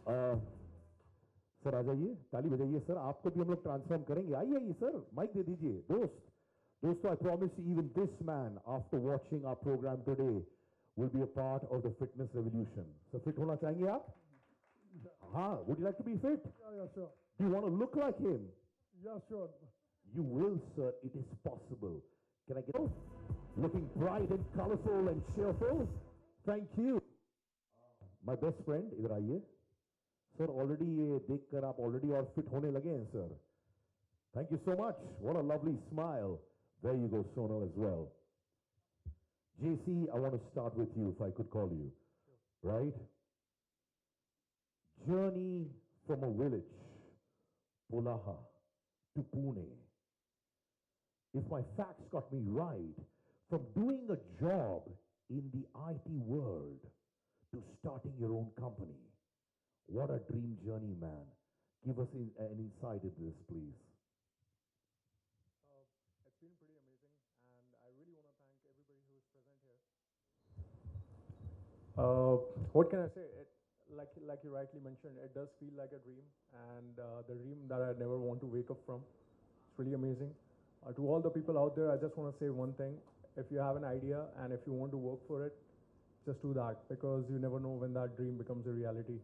Sir आ जाइए, ताली बजाइए sir, आपको भी हम लोग ट्रांसफॉर्म करेंगे। आइए आइए सर, माइक दे दीजिए। दोस्तों, I promise you, even this man, after watching our program today, will be a part of the fitness revolution. So fit होना चाहेंगे आप? हाँ, would you like to be fit? Yeah, sure. Do you want to look like him? Yeah, sure. You will, sir. It is possible. Can I get looking bright and colorful and cheerful? Thank you. My best friend, इधर आइए. Sir, already ये देखकर आप already और fit होने लगे हैं, sir. Thank you so much. What a lovely smile. There you go, Sonal, as well. JC, I want to start with you, if I could call you. Sure. Right? Journey from a village, Polaha, to Pune. If my facts got me right, from doing a job in the IT world to starting your own company. What a dream journey, man. Give us an insight into this, please. It's been pretty amazing, and I really want to thank everybody who is present here. What can I say? Like you rightly mentioned, it does feel like a dream, and the dream that I never want to wake up from. It's really amazing. To all the people out there, I just want to say one thing. If you have an idea and if you want to work for it, just do that, because you never know when that dream becomes a reality.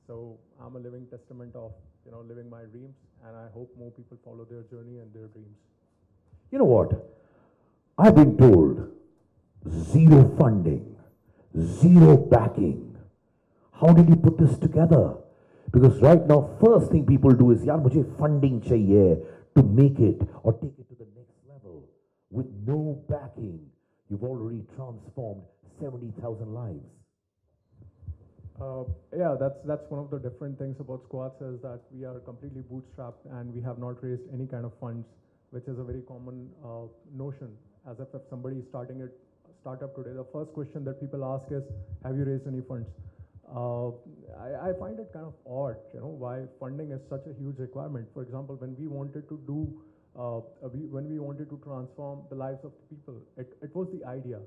So I'm a living testament of, living my dreams, and I hope more people follow their journey and their dreams. You know what? I've been told zero funding, zero backing. How did you put this together? Because right now, first thing people do is, yaar, mujhe funding chahiye to make it or take it to the next level. With no backing, you've already transformed 70,000 lives. Yeah, that's one of the different things about Squats is that we are completely bootstrapped and we have not raised any kind of funds, which is a very common notion. As if somebody is starting a startup today, the first question that people ask is, have you raised any funds? I find it kind of odd, why funding is such a huge requirement. For example, when we wanted to do, when we wanted to transform the lives of the people, it was the idea.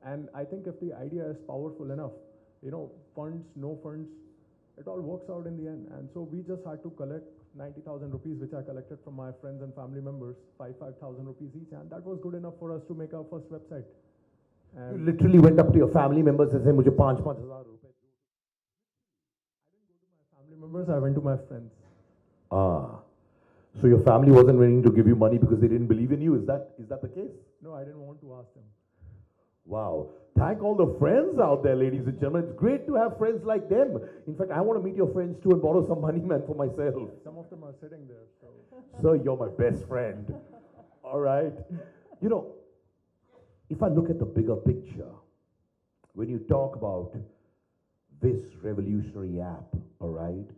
And I think if the idea is powerful enough, funds, no funds, it all works out in the end. And so we just had to collect 90,000 rupees, which I collected from my friends and family members, 5,000 rupees each, and that was good enough for us to make our first website. And you literally went up to your family members and said, "Mujhe 5,000 rupees." I didn't go to my family members, I went to my friends. So your family wasn't willing to give you money because they didn't believe in you. Is that the case? No, I didn't want to ask them. Wow. Thank all the friends out there, ladies and gentlemen. It's great to have friends like them. In fact, I want to meet your friends too and borrow some money, man, for myself. Some of them are sitting there. So. Sir, you're my best friend. All right. If I look at the bigger picture, when you talk about this revolutionary app, all right?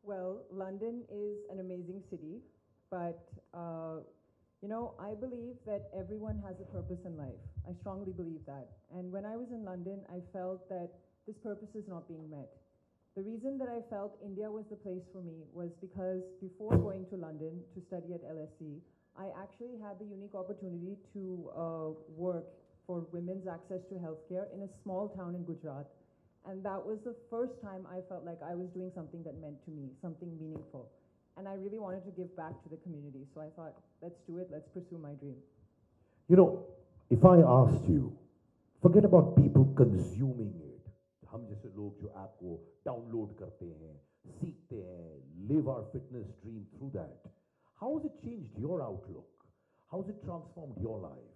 Well, London is an amazing city, but I believe that everyone has a purpose in life. I strongly believe that. And when I was in London, I felt that this purpose is not being met. The reason that I felt India was the place for me was because before going to London to study at LSE, I actually had the unique opportunity to work for women's access to healthcare in a small town in Gujarat. And that was the first time I felt like I was doing something that meant to me, something meaningful. And I really wanted to give back to the community. So I thought, let's do it, let's pursue my dream. If I asked you, forget about people consuming it. हम जैसे लोग जो app को download करते हैं, सीखते हैं, live our fitness dream through that. How has it changed your outlook? How has it transformed your life?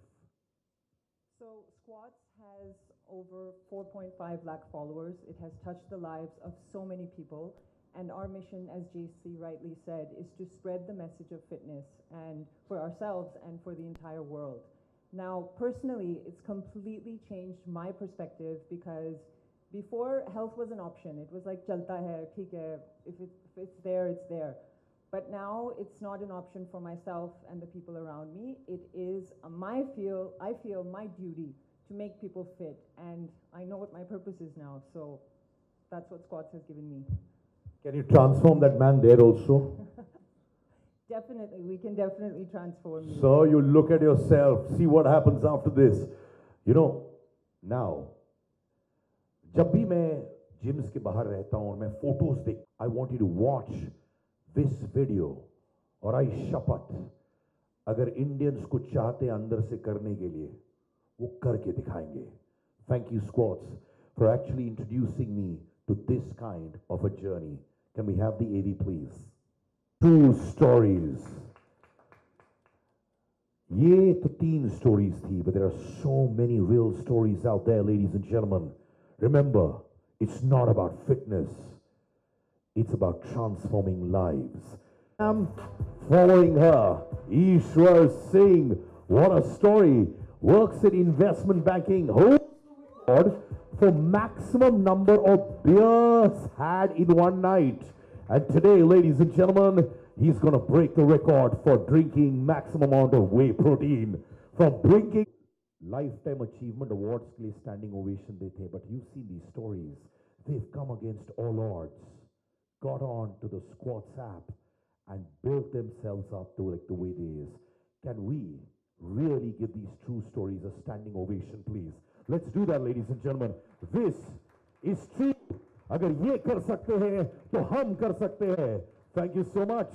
So Squats has over 4.5 lakh followers. It has touched the lives of so many people. And our mission, as JC rightly said, is to spread the message of fitness and for ourselves and for the entire world. Now, personally, it's completely changed my perspective because before, health was an option. It was like, chalta hai, theek hai, if it's there, it's there. But now it's not an option for myself and the people around me. It is I feel my duty to make people fit. And I know what my purpose is now. So that's what Squats has given me. Can you transform that man there also? Definitely, we can definitely transform you. So you look at yourself, see what happens after this. Now, जब भी मैं gyms के बाहर रहता हूं और मैं photos देख, I want you to watch this video, और आई शपथ अगर इंडियंस कुछ चाहते हैं अंदर से करने के लिए वो करके दिखाएंगे. Thank you, squads, for actually introducing me to this kind of a journey. Can we have the AV, please? True stories. ये तो 3 stories थी, but there are so many real stories out there, ladies and gentlemen. Remember, it's not about fitness. It's about transforming lives. I'm following her. Ishwar Singh, what a story. Works in investment banking. Holds the record for maximum number of beers had in one night. And today, ladies and gentlemen, he's going to break the record for drinking maximum amount of whey protein. From drinking lifetime achievement awards के लिए standing ovation देते हैं, but you've seen these stories. They've come against all odds, got on to the Squats app, and built themselves up to like the way it is. Can we really give these true stories a standing ovation, please? Let's do that, ladies and gentlemen. This is true. अगर ये कर सकते हैं, तो हम कर सकते हैं. Thank you so much.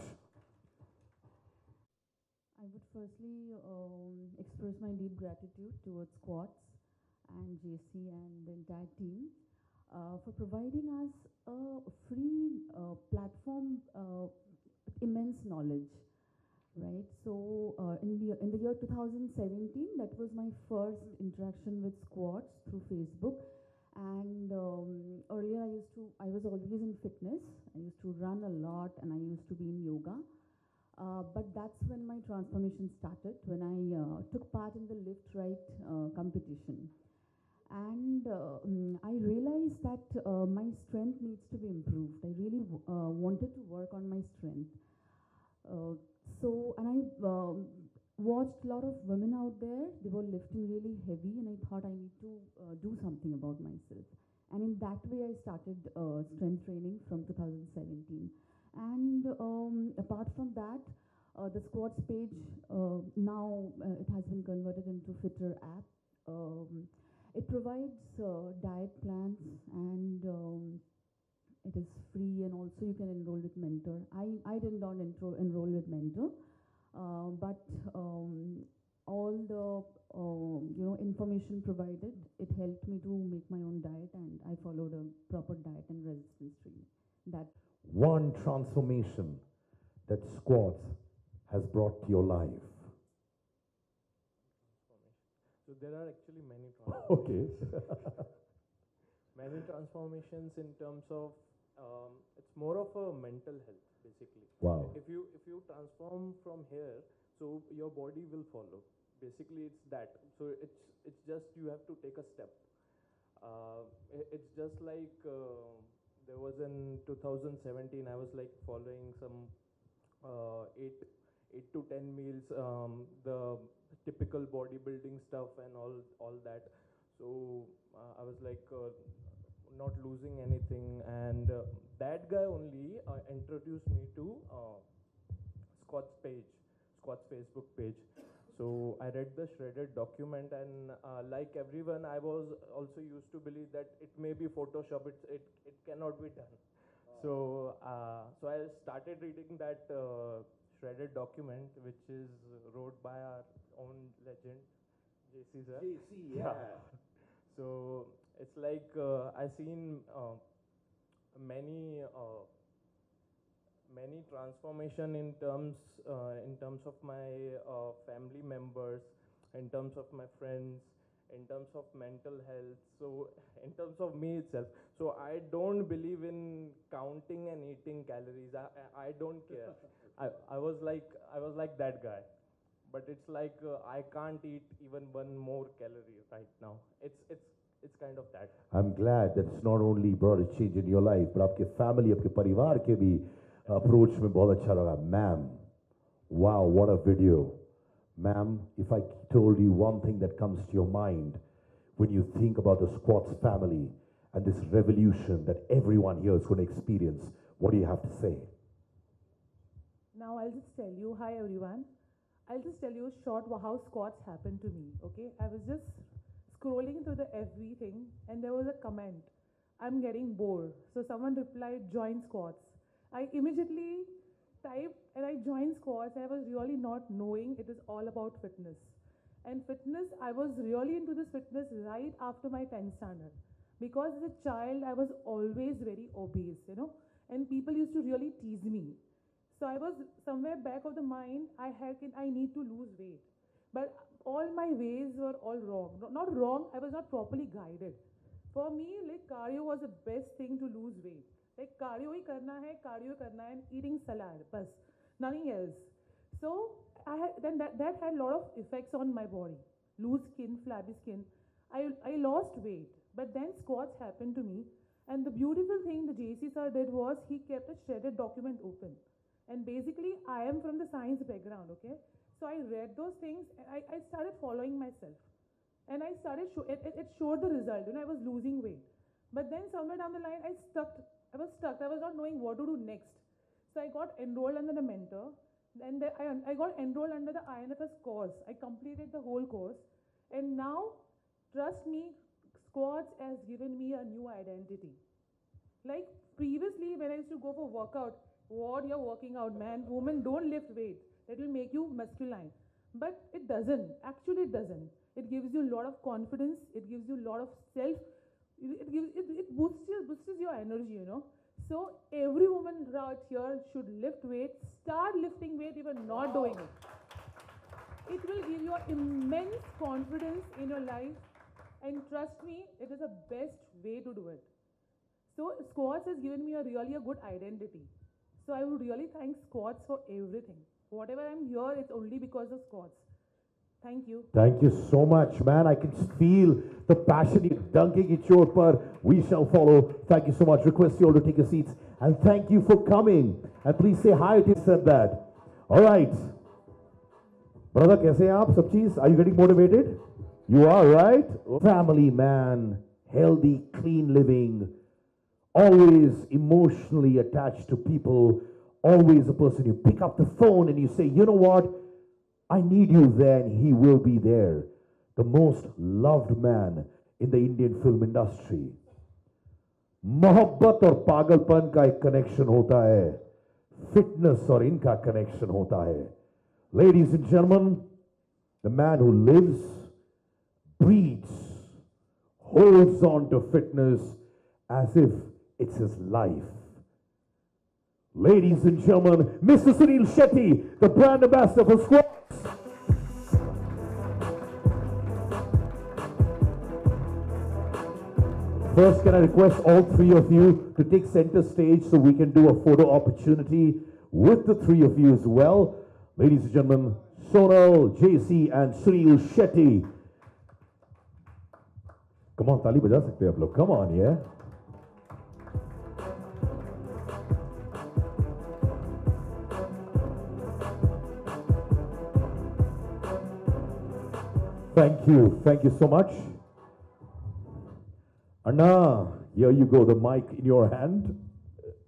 I would firstly express my deep gratitude towards Squats and JC and the entire team for providing us a free platform, immense knowledge, right? So in the year 2017, that was my first interaction with Squats through Facebook. And earlier I was always in fitness. I used to run a lot and I used to be in yoga. But that's when my transformation started, when I took part in the Lift Right competition. And I realized that my strength needs to be improved. I really wanted to work on my strength. And I watched a lot of women out there. They were lifting really heavy, and I thought I need to do something about myself. And in that way, I started strength training from 2017. And apart from that, the Squats page, now it has been converted into Fitter app. It provides diet plans, and it is free, and also you can enroll with Mentor. I did not enroll with Mentor, but all the information provided, it helped me to make my own diet, and I followed a proper diet and resistance training. That one transformation that Squats has brought to your life. So there are actually many transformations. Okay. Many transformations in terms of it's more of a mental health basically. Wow. If you transform from here, so your body will follow. Basically, it's that. So it's just you have to take a step. It's just like there was in 2017. I was like following some 8 to 10 meals, the typical bodybuilding stuff and all that. So I was like not losing anything, and that guy only introduced me to Squats Facebook page. So I read the shredded document, and like everyone, I was also used to believe that it may be Photoshop. It cannot be done. So I started reading that shredded document, which is wrote by our own legend, JC sir. JC, yeah. So it's like I seen many transformation in terms of my family members, in terms of my friends, in terms of mental health, so in terms of me itself. So I don't believe in counting and eating calories. I don't care. I was like that guy, but it's like I can't eat even one more calorie right now. It's kind of that. I'm glad that it's not only brought a change in your life, but आपके family, आपके परिवार के भी approach में बहुत अच्छा लगा. Ma'am, wow, what a video. Ma'am, if I told you one thing that comes to your mind when you think about the Squats family and this revolution that everyone here is going to experience, what do you have to say? Now I'll just tell you, hi everyone. I'll just tell you short how Squats happened to me, okay? I was just scrolling through the FB thing, and there was a comment I'm getting bored. So someone replied, join squats. I immediately typed and I joined squats. I was really not knowing it is all about fitness. And fitness, I was really into this fitness right after my 10th standard. Because as a child, I was always very obese, and people used to really tease me. So I was somewhere back of the mind, I need to lose weight. But all my ways were all wrong. Not wrong, I was not properly guided. For me, like cardio was the best thing to lose weight. Like cardio karna hai, and eating salad, bas, nothing else. So that had a lot of effects on my body. Loose skin, flabby skin. I lost weight. But then squats happened to me. And the beautiful thing the JC sir did was he kept a shredded document open. And basically, I am from the science background, okay? So I read those things and I started following myself. And I started, it showed the result, I was losing weight. But then somewhere down the line, I was stuck. I was not knowing what to do next. So I got enrolled under the mentor. And I got enrolled under the INFS course. I completed the whole course. And now, trust me, squats has given me a new identity. Like previously, when I used to go for workout, what you're working out, man, women don't lift weight. That will make you masculine. But it doesn't. Actually, it doesn't. It gives you a lot of confidence. It gives you a lot of self. It boosts your energy, So every woman out here should lift weight. Start lifting weight if you're not doing it. It will give you immense confidence in your life. And trust me, it is the best way to do it. So squats has given me really a good identity. So I would really thank squats for everything. Whatever I'm here, it's only because of squats. Thank you. Thank you so much, man. I can feel the passion you're dunking it your par. We shall follow. Thank you so much. Request you all to take your seats. And thank you for coming. And please say hi to said that. All right. Brother, kaise hain aap? Sab cheez? Are you getting motivated? You are, right? Family man, healthy, clean living, always emotionally attached to people, always a person you pick up the phone and you say, you know what? I need you there, and he will be there. The most loved man in the Indian film industry. मोहब्बत और पागलपन का एक connection होता है, fitness और इनका connection होता है. Ladies and gentlemen, the man who lives, breathes, holds on to fitness as if it's his life. Ladies and gentlemen, Mr. Sunil Shetty, the brand ambassador for Squats. First, can I request all three of you to take center stage so we can do a photo opportunity with the three of you as well. Ladies and gentlemen, Sonal, JC and Sunil Shetty. Come on, ताली बजा सकते हैं आप लोग. Come on, yeah. Thank you so much. Anna, here you go, the mic in your hand.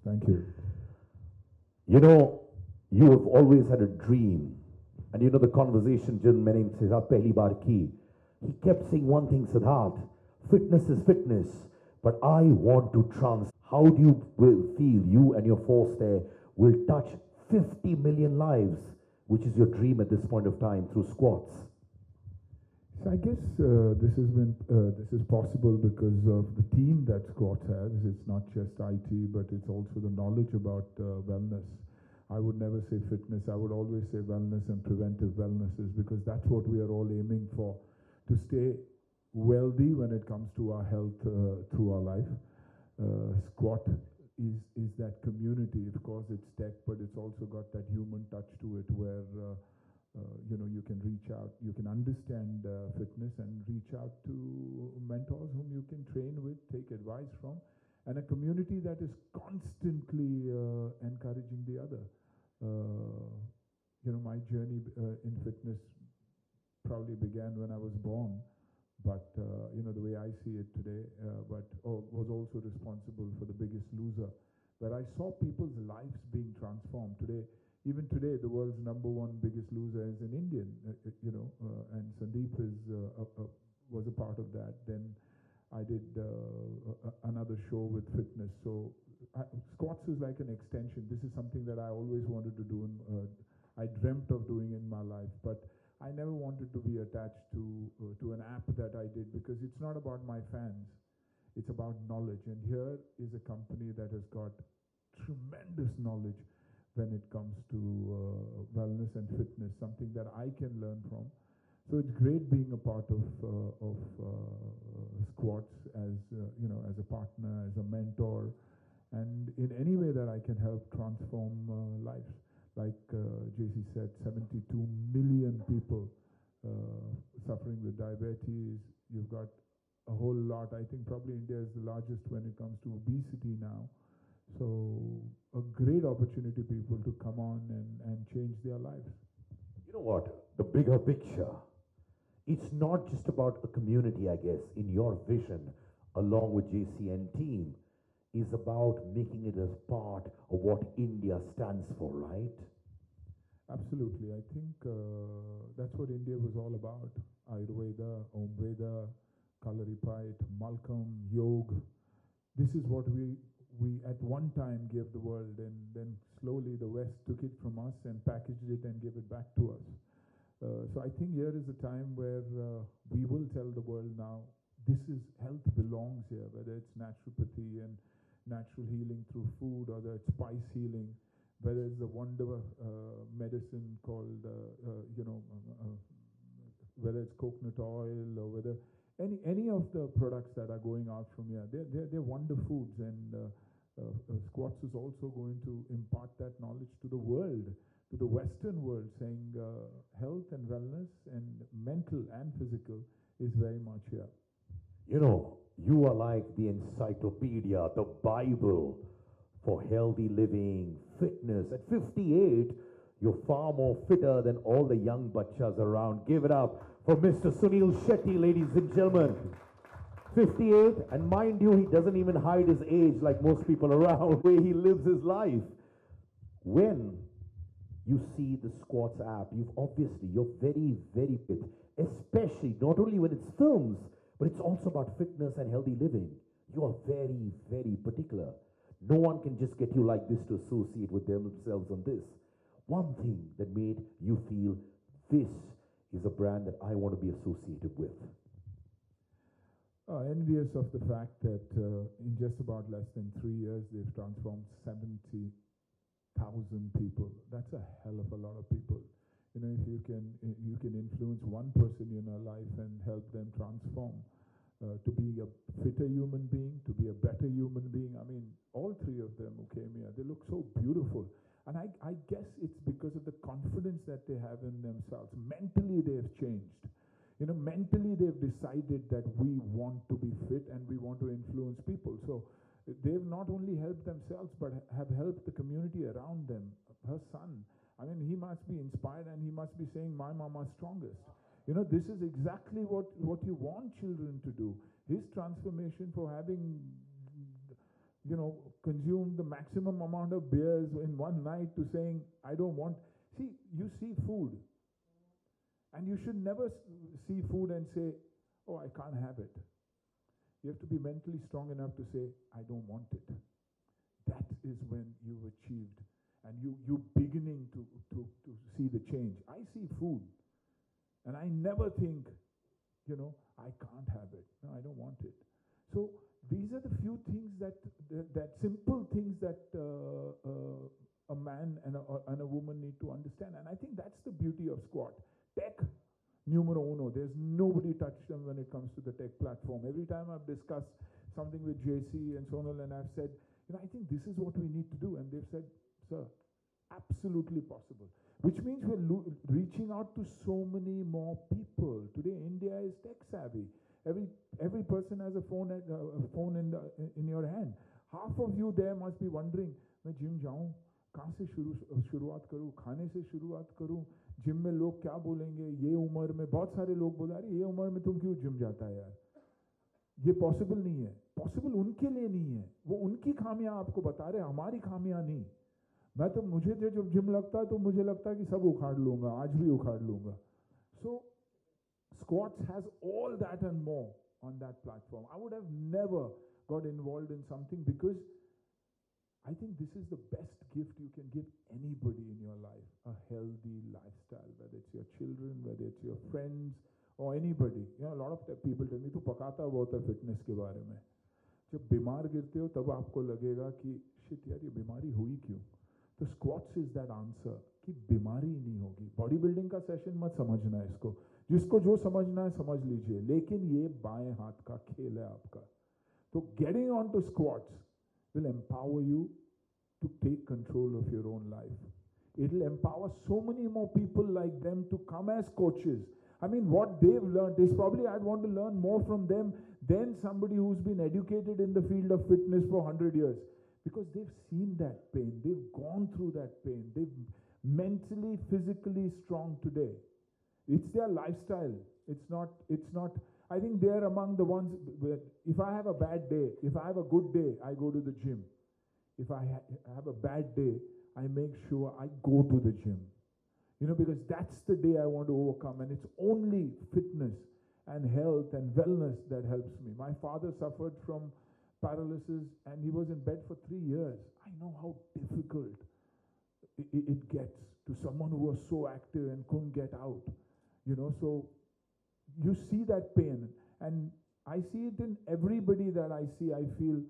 Thank you. You know, you have always had a dream. And you know the conversation Jin maine Siddharth pehli baar ki. He kept saying one thing, Siddharth, fitness is fitness, but I want to how do you feel you and your force there will touch 50 million lives, which is your dream at this point of time through squats? So I guess this is possible because of the team that Squats has. It's not just IT, but it's also the knowledge about wellness. I would never say fitness. I would always say wellness and preventive wellnesses, because that's what we are all aiming for, to stay wealthy when it comes to our health through our life. Squat is that community. Of course, it's tech, but it's also got that human touch to it where you can reach out, you can understand fitness and reach out to mentors whom you can train with, take advice from, and a community that is constantly encouraging the other. My journey in fitness probably began when I was born, but the way I see it today, was also responsible for The Biggest Loser, where I saw people's lives being transformed. Even today, the world's #1 biggest loser is an Indian, and Sandeep was a part of that. Then I did another show with fitness. So squats is like an extension. This is something that I always wanted to do. I dreamt of doing in my life, but I never wanted to be attached to an app that I did, because it's not about my fans. It's about knowledge. And here is a company that has got tremendous knowledge when it comes to wellness and fitness, something that I can learn from. So it's great being a part of Squats as as a partner, as a mentor, and in any way that I can help transform lives. Like JC said, 72 million people suffering with diabetes. You've got a whole lot. I think probably India is the largest when it comes to obesity now. So a great opportunity, people, to come on and change their lives. You know what? The bigger picture. It's not just about a community, I guess, in your vision, along with JC and team, is about making it as part of what India stands for, right? Absolutely. I think that's what India was all about. Ayurveda, Om Veda, Kalaripayat, Malcolm, Yoga. This is what we at one time gave the world, and then slowly the West took it from us and packaged it and gave it back to us. So I think here is a time where we will tell the world now, health belongs here, whether it's naturopathy and natural healing through food, or whether it's spice healing, whether it's the wonder medicine called, whether it's coconut oil, or whether any of the products that are going out from here, they're wonder foods, and Squats is also going to impart that knowledge to the world, to the Western world, saying health and wellness and mental and physical is very much here. You know, you are like the encyclopedia, the Bible for healthy living, fitness. At 58, you're far more fitter than all the young bachas around. Give it up for Mr. Sunil Shetty, ladies and gentlemen. 58, and mind you, he doesn't even hide his age like most people around, where he lives his life. When you see the Squats app, you're very, very fit, especially not only when it's films, but it's also about fitness and healthy living. You are very, very particular. No one can just get you like this to associate with themselves on this. One thing that made you feel this is a brand that I want to be associated with. Envious of the fact that in just about less than 3 years, they've transformed 70,000 people. That's a hell of a lot of people. You know, if you can influence one person in your life and help them transform to be a fitter human being, to be a better human being. I mean, all three of them who came here, they look so beautiful. And I guess it's because of the confidence that they have in themselves. Mentally, they have changed. You know, mentally, they've decided that we want to be fit and we want to influence people. So they've not only helped themselves, but have helped the community around them. Her son, I mean, he must be inspired and he must be saying, my mama's strongest. You know, this is exactly what you want children to do. His transformation for having, you know, consumed the maximum amount of beers in one night to saying, I don't want. See, you see food. And you should never see food and say, oh, I can't have it. You have to be mentally strong enough to say, I don't want it. That is when you've achieved. And you're beginning to see the change. I see food. And I never think, you know, I can't have it. No, I don't want it. So these are the few things that simple things that a man and a woman need to understand. And I think that's the beauty of Squat. Tech, numero uno. There's nobody touched them when it comes to the tech platform. Every time I've discussed something with JC and Sonal, and I've said, you know, I think this is what we need to do. And they've said, sir, absolutely possible. Which means we're reaching out to so many more people. Today, India is tech savvy. Every person has a phone in your hand. Half of you there must be wondering, मैं gym जाऊँ, कहाँ से शुरुआत करूँ, खाने से शुरुआत करूँ, जिम में लोग क्या बोलेंगे, ये उम्र में बहुत सारे लोग बोल रहे हैं, ये उम्र में तुम क्यों जिम जाता है यार, ये पॉसिबल नहीं है. पॉसिबल उनके लिए नहीं है, वो उनकी खामियां आपको बता रहे हैं, हमारी खामियां नहीं. मुझे जब जिम लगता है तो मुझे लगता है कि सब उखाड़ लूंगा, आज भी उखाड़ लूंगा. So Squats has all that and more. on that platform. I would have never got involved in something because I think this is the best gift you can give anybody in your life, a healthy lifestyle, whether it's your children, whether it's your friends, or anybody. You know, a lot of people tell me, "तू पकाता बहुत है fitness के बारे में." जब बीमार गिरते हो तब आपको लगेगा कि shit यार ये बीमारी हुई क्यों? तो squats is that answer कि बीमारी नहीं होगी. बॉडी बिल्डिंग का सेशन मत समझना इसको, जिसको जो समझना है समझ लीजिए, लेकिन ये बाएं हाथ का खेल है आपका. तो getting on to squats will empower you to take control of your own life. It will empower so many more people like them to come as coaches. I mean, what they've learned is probably I'd want to learn more from them than somebody who's been educated in the field of fitness for 100 years. Because they've seen that pain, they've gone through that pain, they've mentally, physically strong today. It's their lifestyle. It's not, I think they're among the ones, if I have a bad day, if I have a good day, I go to the gym. If I have a bad day, I make sure I go to the gym. You know, because that's the day I want to overcome. And it's only fitness and health and wellness that helps me. My father suffered from paralysis and he was in bed for 3 years. I know how difficult it gets to someone who was so active and couldn't get out. You know, so you see that pain. And I see it in everybody that I see. I feel,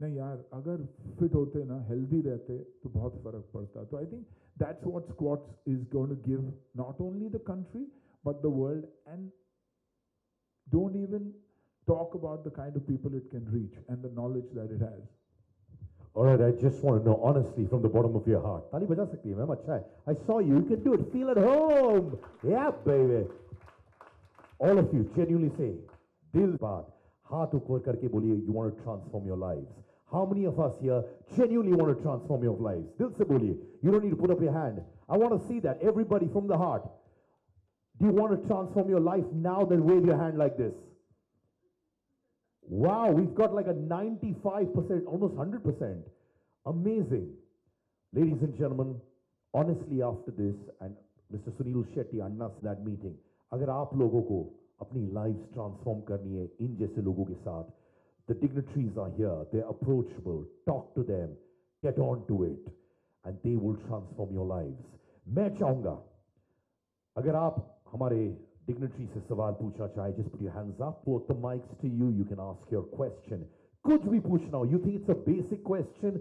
नहीं यार, अगर fit होते ना, healthy रहते, तो बहुत फर्क पड़ता. So I think that's what squats is going to give not only the country, but the world. And don't even talk about the kind of people it can reach and the knowledge that it has. All right, I just want to know honestly from the bottom of your heart. ताली बजा सकती है ma'am, अच्छा है. I saw you can do it. Feel at home. Yeah, baby. All of you genuinely say, दिल बात, हाथ ऊपर करके बोलिए, you want to transform your lives. How many of us here genuinely want to transform your lives? Dil se boliye. You don't need to put up your hand. I want to see that. Everybody from the heart. Do you want to transform your life now? Then wave your hand like this. Wow, we've got like a 95%, almost 100%. Amazing. Ladies and gentlemen, honestly after this, and Mr. Sunil Shetty annas that meeting, agar aap logo ko apni lives transform karni hai in jaise logo ke saath, the dignitaries are here, they're approachable, talk to them, get on to it, and they will transform your lives. मैं चाहूंगा, अगर आप हमारे dignitary से सवाल पूछना चाहे, just put your hands up, put the mics to you, you can ask your question. कुछ भी पूछना हो, you think it's a basic question,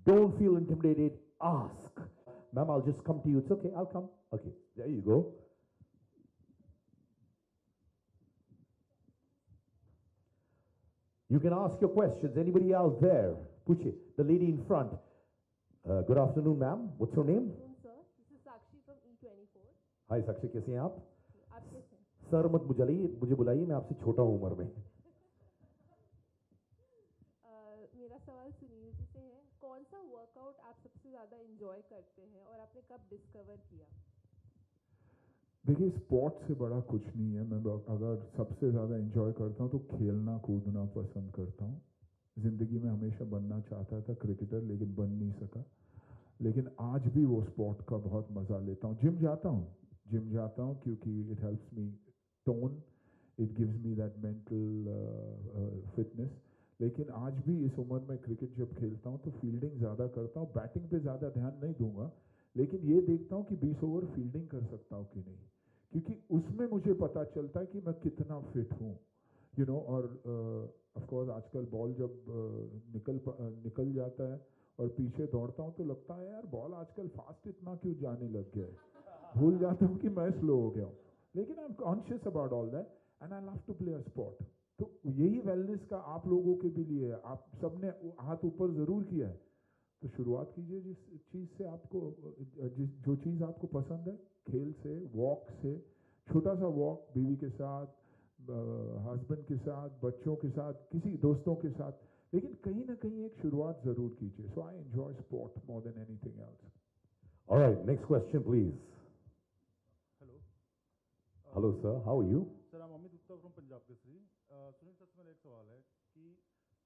don't feel intimidated, ask. Ma'am, I'll just come to you, it's okay, I'll come. Okay, there you go. You can ask your questions. Anybody out there? Puche, the lady in front. Good afternoon, ma'am. What's your name? Good afternoon, sir. This is Sakshi from E24. Hi, Sakshi. कैसे हैं आप? आप कैसे हैं? Sir मत मुझे बुलाइए, मैं आपसे छोटा हूँ उम्र में. मेरा सवाल सुनील जी से है. कौन सा वर्कआउट आप सबसे ज़्यादा एंजॉय करते हैं और आपने कब डिस्कवर किया? देखिए, स्पोर्ट से बड़ा कुछ नहीं है. मैं अगर सबसे ज़्यादा एंजॉय करता हूँ तो खेलना कूदना पसंद करता हूँ. ज़िंदगी में हमेशा बनना चाहता था क्रिकेटर, लेकिन बन नहीं सका. लेकिन आज भी वो स्पोर्ट का बहुत मज़ा लेता हूँ. जिम जाता हूँ क्योंकि it helps me tone, it gives me that mental fitness. लेकिन आज भी इस उम्र में क्रिकेट जब खेलता हूँ तो फील्डिंग ज़्यादा करता हूँ. बैटिंग पे ज़्यादा ध्यान नहीं दूंगा, लेकिन ये देखता हूँ कि 20 ओवर फील्डिंग कर सकता हूँ कि नहीं, क्योंकि उसमें मुझे पता चलता है कि मैं कितना फिट हूँ. यू नो, और ऑफ कोर्स आजकल बॉल जब निकल जाता है और पीछे दौड़ता हूँ तो लगता है यार बॉल आजकल फास्ट इतना क्यों जाने लग गया है. भूल जाता हूँ कि मैं स्लो हो गया हूँ. लेकिन I am conscious about all that and I love to play a sport. तो यही वेलनेस का आप लोगों के भी लिए है. आप सबने हाथ ऊपर ज़रूर किया है, तो शुरुआत कीजिए जिस चीज़ से आपको, जो चीज़ आपको पसंद है. खेल से, वॉक से, छोटा सा वॉक बीवी के साथ, हस्बैंड के साथ, बच्चों के साथ, किसी दोस्तों के साथ, लेकिन कहीं ना कहीं एक शुरुआत ज़रूर कीजिए. So I enjoy sport more than anything else. All right, next question, please. Hello. Hello, sir. How are you? Sir, I'm Amit Gupta from Punjab Kesari. Sunil sir से मेरा एक सवाल है कि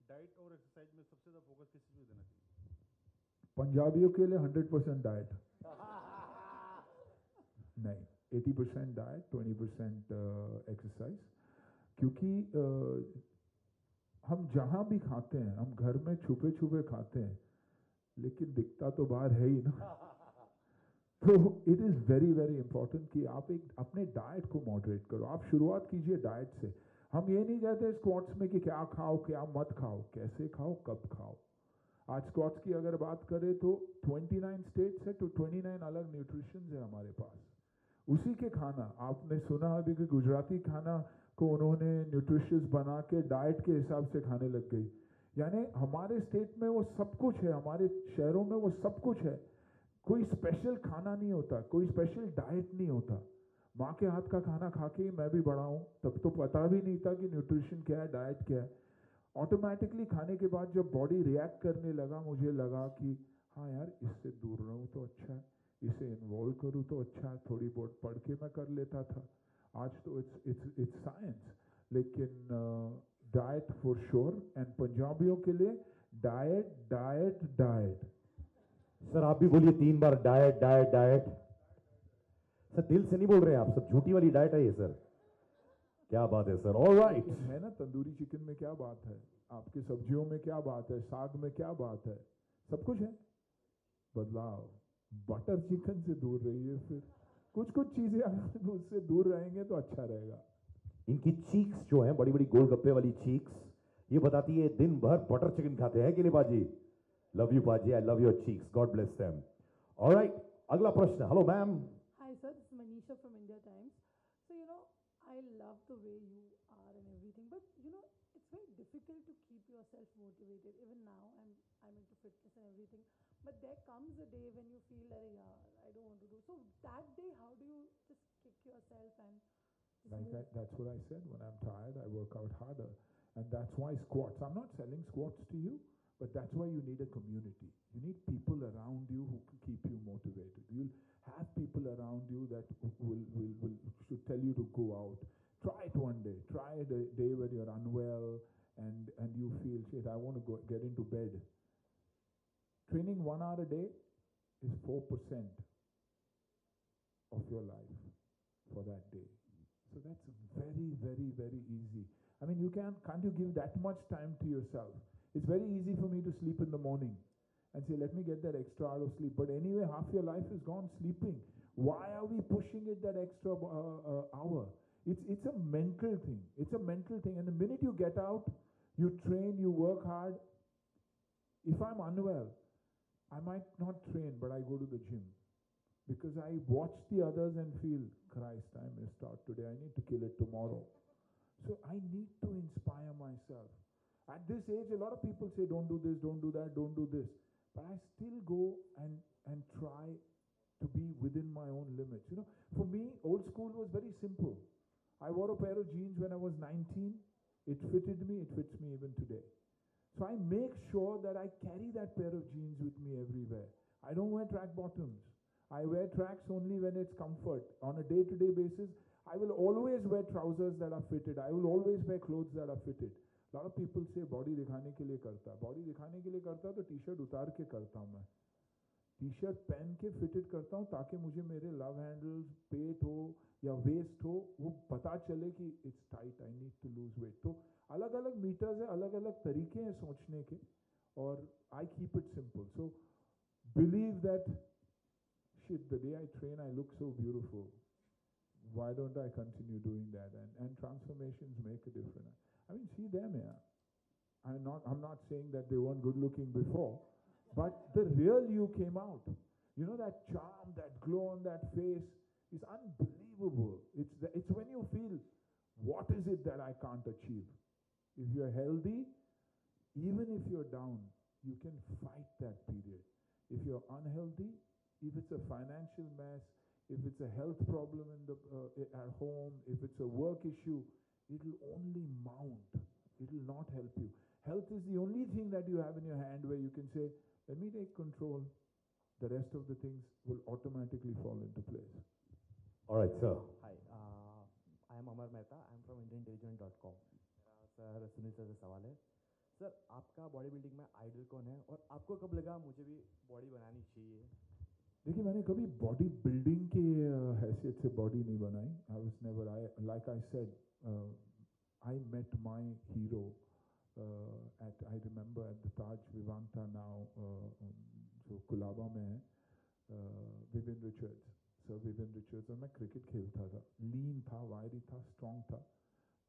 डाइट और एक्सरसाइज में सबसे ज़्यादा फोकस किस चीज़ पे देना चाहिए? पंजाबियों के लिए 100% डाइट नहीं, 80% डाइट, 20% एक्सरसाइज. क्योंकि हम जहाँ भी खाते हैं, हम घर में छुपे छुपे खाते हैं, लेकिन दिखता तो बाहर है ही ना। तो it is very very important कि आप एक अपने डाइट को मॉडरेट करो। आप शुरुआत कीजिए डाइट से। हम ये नहीं कहते स्क्वाट्स में कि क्या खाओ क्या मत खाओ, कैसे खाओ कब खाओ। आज स्क्वाट्स की अगर बात करें तो 29 स्टेट्स है, तो 29 अलग न्यूट्रिशंस है हमारे पास। उसी के खाना आपने सुना अभी कि गुजराती खाना को उन्होंने न्यूट्रिशियस बना के डाइट के हिसाब से खाने लग गई। यानी हमारे स्टेट में वो सब कुछ है, हमारे शहरों में वो सब कुछ है। कोई स्पेशल खाना नहीं होता, कोई स्पेशल डाइट नहीं होता। माँ के हाथ का खाना खा के ही मैं भी बड़ा हूँ, तब तो पता भी नहीं था कि न्यूट्रिशन क्या है, डाइट क्या है। ऑटोमेटिकली खाने के बाद जब बॉडी रिएक्ट करने लगा, मुझे लगा कि हाँ यार इससे दूर रहूँ तो अच्छा है, इसे इन्वॉल्व करूँ तो अच्छा है। थोड़ी बहुत पढ़ के मैं कर लेता था, आज तो इट्स साइंस। लेकिन डाइट फॉर श्योर, एंड पंजाबियों के लिए डाइट डाइट डाइट। सर आप भी बोलिए 3 बार डाइट डाइट डाइट। सर दिल से नहीं बोल रहे हैं आप, सब झूठी वाली डाइट है ये सर। क्या बात है सर, ऑल राइट। है ना, तंदूरी चिकन में क्या बात है, आपके सब्जियों में क्या बात है, साग में क्या बात है, सब कुछ है। बदलाव, बटर चिकन से दूर रहिए। फिर कुछ कुछ चीजें अगर उससे दूर रहेंगे तो अच्छा रहेगा। इनकी चीक्स जो हैं, बड़ी बड़ी गोलगप्पे वाली चीक्स, ये बताती है दिन भर बटर चिकन खाते हैं कि नहीं पाजी। लव यू पाजी, I love your cheeks, God bless them. Alright, अगला प्रश्न। Hello ma'am. Hi sir, this is Manisha from India Times. So I love the way you are and everything, but it's very difficult to keep yourself motivated. Even now, I'm into fitness and everything, but there comes a day when you feel that yeah, I don't want to do. So that day, how do you just kick yourself and just move? That's what I said. When I'm tired, I work out harder, and that's why squats. I'm not selling squats to you, but that's why you need a community. You need people around you who can keep you motivated. You'll have people around you that will should tell you to go out. Try it one day. Try it a day when you're unwell and you feel shit, I want to get into bed. Training 1 hour a day is 4% of your life for that day. So that's very, very, very easy. I mean, can't you give that much time to yourself? It's very easy for me to sleep in the morning and say, let me get that extra hour of sleep. But anyway, half your life is gone sleeping. Why are we pushing it that extra hour? It's a mental thing. It's a mental thing. And the minute you get out, you train, you work hard. If I'm unwell, I might not train, but I go to the gym. Because I watch the others and feel, Christ, I missed out today. I need to kill it tomorrow. So I need to inspire myself. At this age, a lot of people say, don't do this, don't do that, don't do this. But I still go and try to be within my own limits. For me, old school was very simple. I wore a pair of jeans when I was 19. It fitted me, it fits me even today. So I make sure that I carry that pair of jeans with me everywhere. I don't wear track bottoms. I wear tracks only when it's comfort. On a day-to-day basis, I will always wear trousers that are fitted. I will always wear clothes that are fitted. A lot of people say body दिखाने के लिए करता, body दिखाने के लिए करता तो T-shirt उतार के करता हूँ मैं। टी-शर्ट पहन के फिटेड करता हूँ ताकि मुझे मेरे लव हैंडल्स, पेट हो या वेस्ट हो, वो पता चले कि it's tight, I need to lose weight. तो अलग अलग मीटर्स है, अलग अलग तरीके हैं सोचने के, और I keep it simple. So believe that shit, the day I train, I look so beautiful. Why don't I continue doing that? And transformations make a difference. I mean, see them here. I'm not saying that they weren't good looking before, but the real you came out. That charm, that glow on that face is unbelievable. It's when you feel, what is it that I can't achieve? If you're healthy, even if you're down, you can fight that period. If you're unhealthy, if it's a financial mess, if it's a health problem at home, if it's a work issue, it'll only mount. It'll not help you. Health is the only thing that you have in your hand where you can say, let me take control. The rest of the things will automatically fall into place. All right, sir. Hi, I am Amar Mehta. I am from IndianIntelligence.com. Sir Sunil sir से सवाल है, sir आपका body building में idol कौन है और आपको कब लगा मुझे भी बॉडी बनानी चाहिए? देखिए, मैंने कभी बॉडी बिल्डिंग की हैसियत से बॉडी नहीं बनाई. I was never, like I said, I met my hero I remember at the Taj Vivanta now, जो कुलाबा में है, woven Richards, sir woven Richards, और मैं क्रिकेट खेलता था, लीन था, वायरी था, स्ट्रॉन्ग था,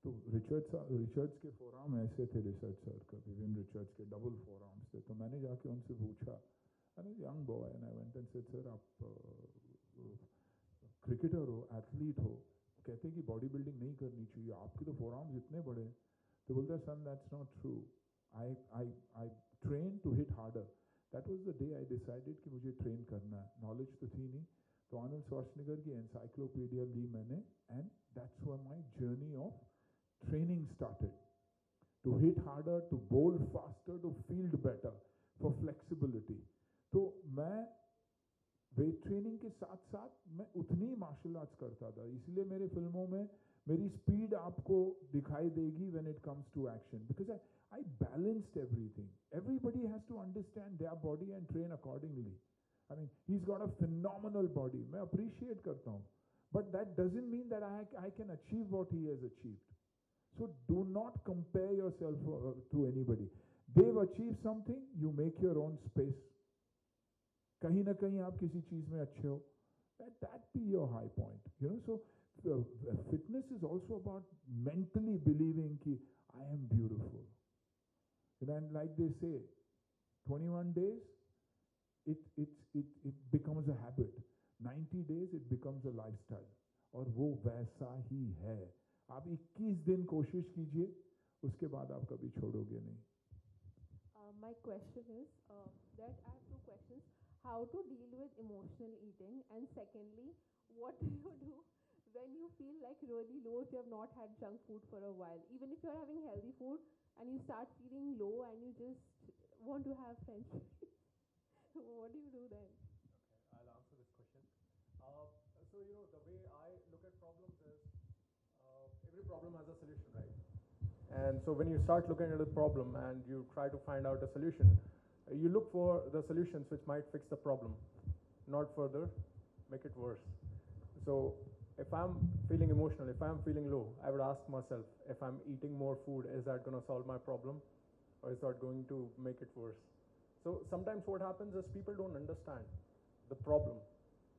तो रिचर्ड्स के फोरआर्म ऐसे थे रिचर्ड सर का, विविन रिचर्ड्स के डबल फोरआर्म्स थे, तो मैंने जाके उनसे पूछा, I young boy and I went and said sir आप क्रिकेटर हो, एथलीट हो, कहते हैं कि बॉडी बिल्डिंग नहीं करनी चाहिए, आपके तो फोरआर्म्स इतने बड़े, तो बोलते हैं son that's not true, I train to hit harder, that was the day I decided कि मुझे ट्रेन करना है, नॉलेज तो थी नहीं, तो आर्नल्ड श्वार्ज़नेगर की एनसाइक्लोपीडिया ली मैंने, and that's when my journey of training started, to hit harder, to bowl faster, to field better, for flexibility. तो मैं वेट ट्रेनिंग के साथ साथ मैं उतनी मार्शल आर्ट्स करता था, इसलिए मेरे फिल्मों में मेरी स्पीड आपको दिखाई देगी when it comes to action, because I balanced everything. Everybody has to understand their body and train accordingly. I mean, he's got a phenomenal body, मैं appreciate करता हूँ, but that doesn't mean that I can achieve what he has achieved. So do not compare yourself to anybody. They've achieved something, you make your own space. कहीं ना कहीं आप किसी चीज में अच्छे हो, that be your high point. You know, so fitness is also about mentally believing कि I am beautiful. And like they say, 21 days, it becomes a habit. 90 days, it becomes a lifestyle. और वो वैसा ही है. आप 21 दिन कोशिश कीजिए, उसके बाद आप कभी छोड़ोगे नहीं. My question is that I have two questions. How to deal with emotional eating, and secondly, what do you do when you feel like really low if you have not had junk food for a while? Even if you are having healthy food and you start feeling low and you just want to have French fries, what do you do then? Okay, I'll answer this question. So you know, the way I look at problems is every problem has a solution, right? And so when you start looking at a problem and you try to find out a solution, you look for the solutions which might fix the problem, not further make it worse. So if I'm feeling emotional, if I'm feeling low, I would ask myself, if I'm eating more food, is that going to solve my problem, or is that going to make it worse? So sometimes what happens is people don't understand the problem,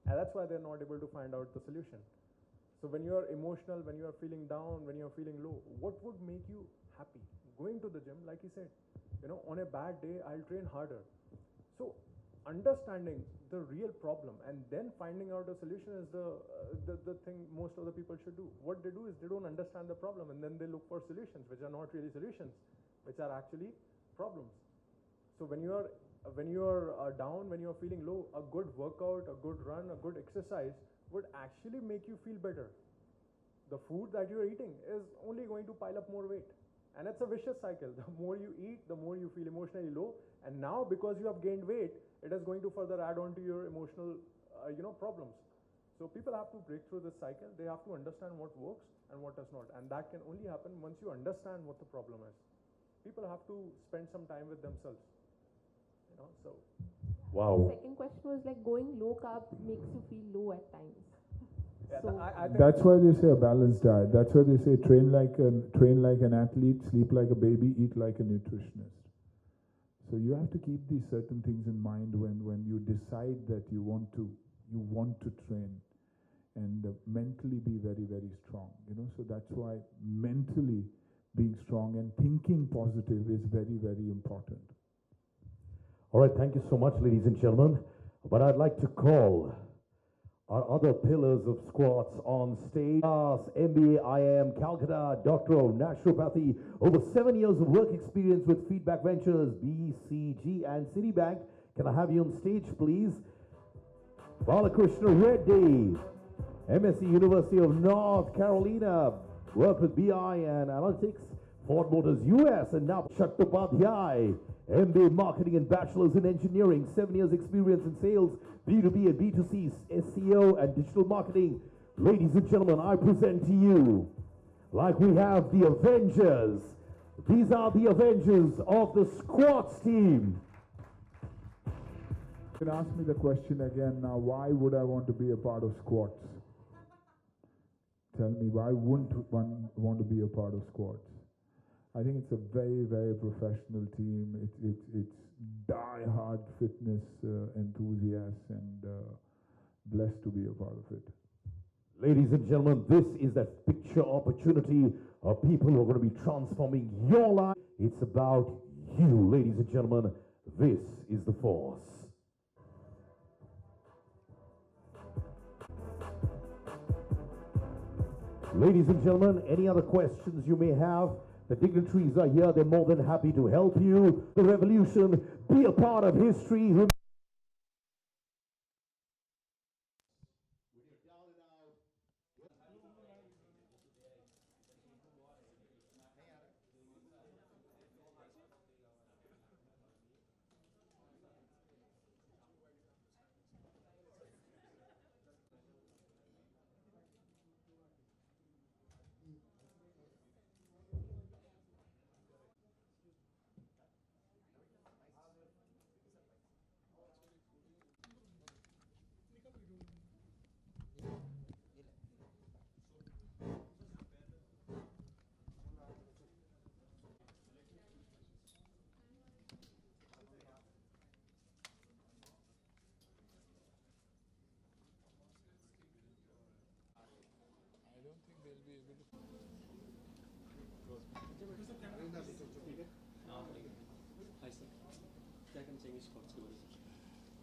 and that's why they're not able to find out the solution. So when you are emotional, when you are feeling down, when you are feeling low, what would make you happy? Going to the gym, like he said, you know, on a bad day, I'll train harder. So understanding the real problem and then finding out a solution is the thing most of the people should do. What they do is they don't understand the problem, and then they look for solutions which are not really solutions, which are actually problems. So when you are down, when you are feeling low, a good workout, a good run, a good exercise would actually make you feel better. The food that you are eating is only going to pile up more weight, and it's a vicious cycle. The more you eat, the more you feel emotionally low, and now because you have gained weight, it is going to further add on to your emotional problems. So people have to break through this cycle. They have to understand what works and what does not, and that can only happen once you understand what the problem is. People have to spend some time with themselves, you know. So Wow. Second question was like going low carb makes you feel low at times. yeah, So I think That's why they say a balanced diet. That's why they say train like an athlete, sleep like a baby, eat like a nutritionist. So you have to keep these certain things in mind when you decide that you want to train, and mentally be very, very strong. You know, so that's why mentally being strong and thinking positive is very, very important. All right, thank you so much, ladies and gentlemen. But I'd like to call our other pillars of squats on stage. MBA, IIM, Calcutta, Doctor of Naturopathy, over 7 years of work experience with Feedback Ventures, BCG, and Citibank. Can I have you on stage, please? Balakrishna Reddy, MSc University of North Carolina, worked with BI and Analytics, Ford Motors US, and now Chattopadhyay, MBA Marketing and Bachelor's in Engineering, 7 years experience in sales, B2B and B2C, SEO and digital marketing. Ladies and gentlemen, I present to you, like we have the Avengers. These are the Avengers of the Squats team. You can ask me the question again now, why would I want to be a part of squats? tell me why wouldn't one want to be a part of Squats? I think it's a very, very professional team. It's die-hard fitness enthusiasts, and blessed to be a part of it. Ladies and gentlemen, this is that picture opportunity of people who are going to be transforming your life. It's about you, ladies and gentlemen. This is the force. Ladies and gentlemen, any other questions you may have? The dignitaries are here. They're more than happy to help you. The revolution, be a part of history.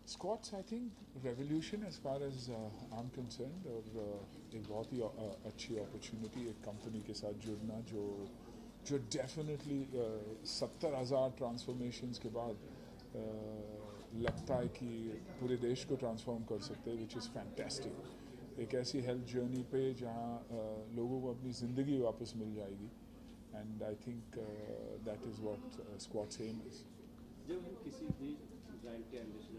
Squats, I think, revolution as far as I'm concerned, और एक बहुत ही अच्छी opportunity एक company के साथ जुड़ना जो definitely 70,000 transformations के बाद लगता है कि पूरे देश को transform कर सकते हैं, which is fantastic. एक ऐसी health journey पे जहाँ लोगों को अपनी ज़िंदगी वापस मिल जाएगी, and I think that is what Squats aim is. जब हम किसी भी ब्रांड के एम्बेसडर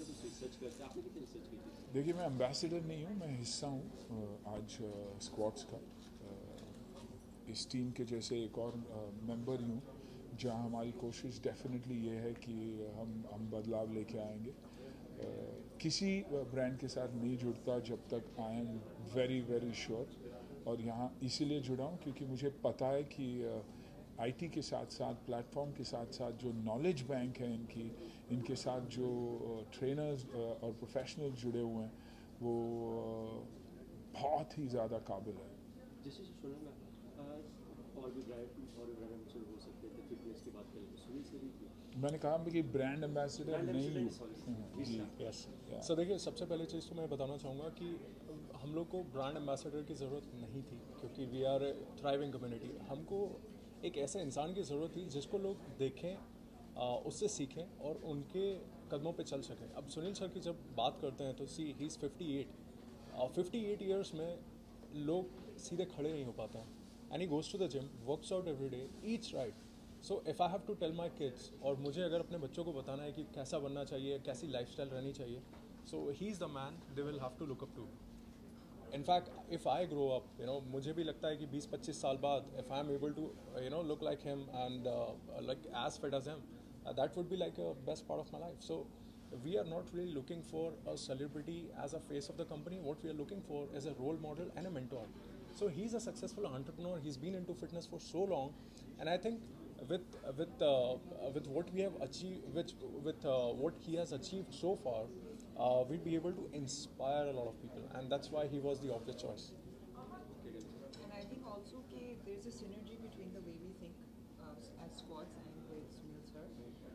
रिसर्च करते हैं, आपने कितनी रिसर्च की थी? देखिए, मैं एम्बेसडर नहीं हूँ, मैं हिस्सा हूँ आज स्क्वाट्स का, इस टीम के जैसे एक और मेंबर ही हूँ, जहाँ हमारी कोशिश डेफिनेटली ये है कि हम बदलाव लेके आएंगे. किसी ब्रांड के साथ नहीं जुड़ता जब तक I am very very sure, और यहाँ इसीलिए जुड़ा हूँ क्योंकि मुझे पता है कि आईटी के साथ साथ, प्लेटफॉर्म के साथ साथ जो नॉलेज बैंक है इनके साथ जो ट्रेनर्स और प्रोफेशनल जुड़े हुए हैं वो बहुत ही ज़्यादा काबिल है. जैसे सुना मैं और भी ब्रांड हो सकते थे, फिटनेस की बात करें तो सुनील से भी मैंने कहा कि ब्रांड एम्बेसडर नहीं हूँ जी. यस. सो देखिए, सबसे पहले चीज़ तो मैं बताना चाहूँगा कि हम लोग को ब्रांड एम्बेसडर की ज़रूरत नहीं थी, क्योंकि we are a thriving community. हमको एक ऐसे इंसान की ज़रूरत थी जिसको लोग देखें, उससे सीखें और उनके कदमों पे चल सकें. अब सुनील सर की जब बात करते हैं तो सी ही इज़ 58 ईयर्स में लोग सीधे खड़े नहीं हो पाते हैं. And he goes to the gym, works out every day, eats right. So if I have to tell my kids, और मुझे अगर अपने बच्चों को बताना है कि कैसा बनना चाहिए, कैसी लाइफस्टाइल रहनी चाहिए, so he is the man they will have to look up to. In fact if I grow up, मुझे भी लगता है कि 20-25 साल बाद if I am able to look like him and like as fit as him, that would be like a best part of my life. So we are not really looking for a celebrity as a face of the company. What we are looking for is a role model and a mentor. So he's a successful entrepreneur. He's been into fitness for so long, and I think with what we have achieved, with what he has achieved so far, we'll be able to inspire a lot of people, and that's why he was the obvious choice. And I think also there's a synergy between the way we think as squads and with Sunil sir.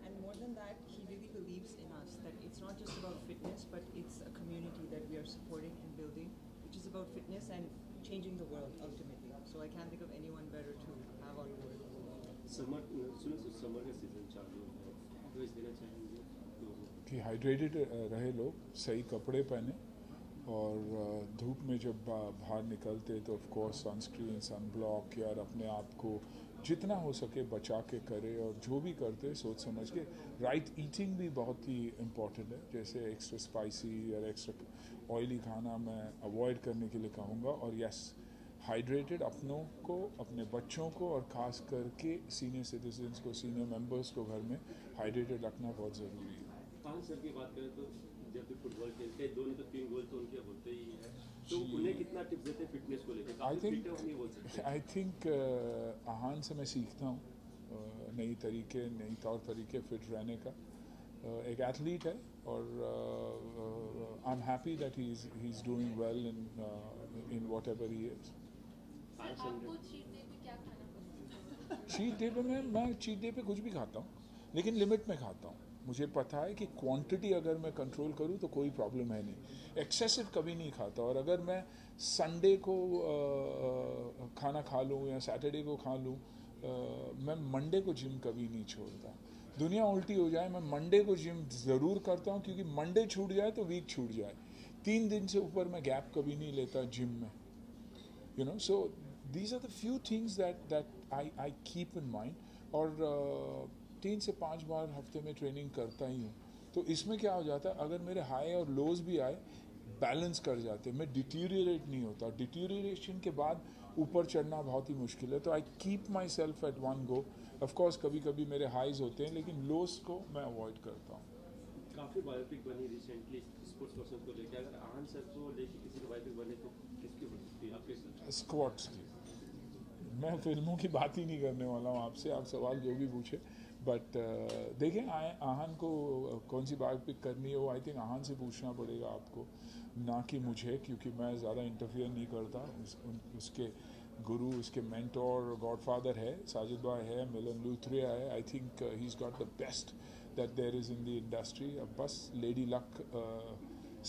And more than that, he really believes in us, that it's not just about fitness, but it's a community that we are supporting and building, which is about fitness and changing the world ultimately. So I can't think of anyone better to have on board. Summer का season चालू है, तो इस देना चाहेंगे कि hydrated रहे लोग, सही कपड़े पहने, और धूप में जब बाहर निकलते तो ऑफ कोर्स सनस्क्रीन, सनब्लॉक, यार अपने आप को जितना हो सके बचा के करे, और जो भी करते सोच समझ के. राइट ईटिंग भी बहुत ही इम्पॉर्टेंट है, जैसे एक्स्ट्रा स्पाइसी या एक्स्ट्रा ऑयली खाना मैं अवॉइड करने के लिए कहूँगा. और यस, हाइड्रेटेड अपनों को, अपने बच्चों को, और ख़ास करके सीनियर सिटीजन्स को, सीनियर मेंबर्स को घर में हाइड्रेटेड रखना बहुत ज़रूरी है. 5 साल की बात करें तो जब भी फुटबॉल खेलते हैं 2 नहीं तो 3 गोल तो उनके होते ही है. तो उन्हें कितना टिप्स देते हैं फिटनेस को लेकर? आई काफी फिट है वो नहीं बोल सकते। आई थिंक आहान से मैं सीखता हूँ नई तरीके, नई तौर तरीके फिट रहने का। एक एथलीट है और I am happy that he is doing well in what ever he is. आपको चीट डे पे क्या खाना पसंद है? चीट डे पे मैं चीट डे पे कुछ भी खाता हूँ, लेकिन लिमिट में खाता हूँ। मुझे पता है कि क्वांटिटी अगर मैं कंट्रोल करूँ तो कोई प्रॉब्लम है नहीं। एक्सेसिव कभी नहीं खाता। और अगर मैं संडे को खाना खा लूँ या सैटरडे को खा लूँ, मैं मंडे को जिम कभी नहीं छोड़ता। दुनिया उल्टी हो जाए, मैं मंडे को जिम ज़रूर करता हूँ, क्योंकि मंडे छूट जाए तो वीक छूट जाए। 3 दिन से ऊपर मैं गैप कभी नहीं लेता जिम में, you know. So these are the few things that I keep in mind. और 3 से 5 बार हफ्ते में ट्रेनिंग करता ही हूँ। तो इसमें क्या हो जाता है, अगर मेरे हाई और लोज भी आए, बैलेंस कर जाते, मैं डिटीरियरेट नहीं होता। डिटीरियरेशन के बाद ऊपर चढ़ना बहुत ही मुश्किल है। तो I keep my self eight one go. Of course कभी कभी मेरे हाइज होते हैं, लेकिन लोज को मैं अवॉइड करता हूँ। काफी बायोपिक बनी रिसेंटली स्पोर्ट्स पर्सन को लेकर। अगर आहान सर को लेके किसी की बायोपिक बने तो किसकी बन सकती है आपके? स्क्वाट्स की। मैं फिल्मों की बात ही नहीं करने वाला हूँ आपसे, आप सवाल जो भी पूछे। बट देखें, आहान को कौन सी बायोपिक करनी है वो आई थिंक आहान से पूछना पड़ेगा आपको, ना कि मुझे, क्योंकि मैं ज़्यादा इंटरफियर नहीं करता। उसके गुरु, उसके मेंटोर, गॉडफादर है साजिद भाई है, मिलन लूथरिया है। I think he is got the best that there is in the industry. अब बस लेडी लक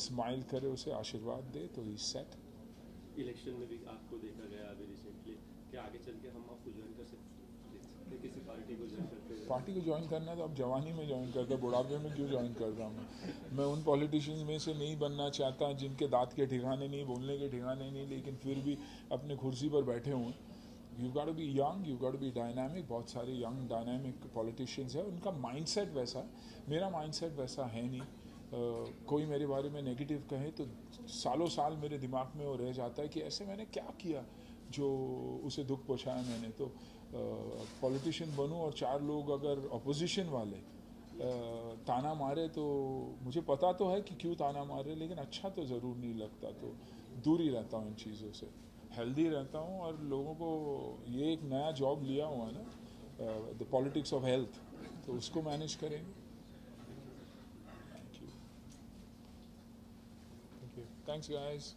स्माइल करे, उसे आशीर्वाद दे तो ही सेट। इलेक्शन में भी आपको देखा गया अभी रिसेंटली, क्या आगे चल के हम आपको ज्वाइन कर सकते हैं किसी पार्टी को ज्वाइन करते हैं? पार्टी को ज्वाइन करना तो अब जवानी में ज्वाइन करता, बुढ़ापे में क्यों ज्वाइन कर रहा हूँ मैं उन पॉलिटिशियंस में से नहीं बनना चाहता जिनके दांत के ठिकाने नहीं, बोलने के ठिकाने नहीं, लेकिन फिर भी अपने कुर्सी पर बैठे हुए। You got to be young, you got to be dynamic. बहुत सारे यंग डायनामिक पॉलिटिशियंस हैं, उनका माइंडसेट वैसा है। मेरा माइंडसेट वैसा है नहीं। कोई मेरे बारे में नेगेटिव कहे तो सालों साल मेरे दिमाग में वो रह जाता है कि ऐसे मैंने क्या किया जो उसे दुख पहुंचाया मैंने। तो पॉलिटिशियन बनूं और 4 लोग अगर अपोजिशन वाले ताना मारे तो मुझे पता तो है कि क्यों ताना मारे, लेकिन अच्छा तो ज़रूर नहीं लगता। तो दूर ही रहता हूँ इन चीज़ों से, हेल्दी रहता हूँ। और लोगों को ये एक नया जॉब लिया हुआ है ना, द पॉलिटिक्स ऑफ हेल्थ, तो उसको मैनेज करेंगे। Thank you. Thanks guys.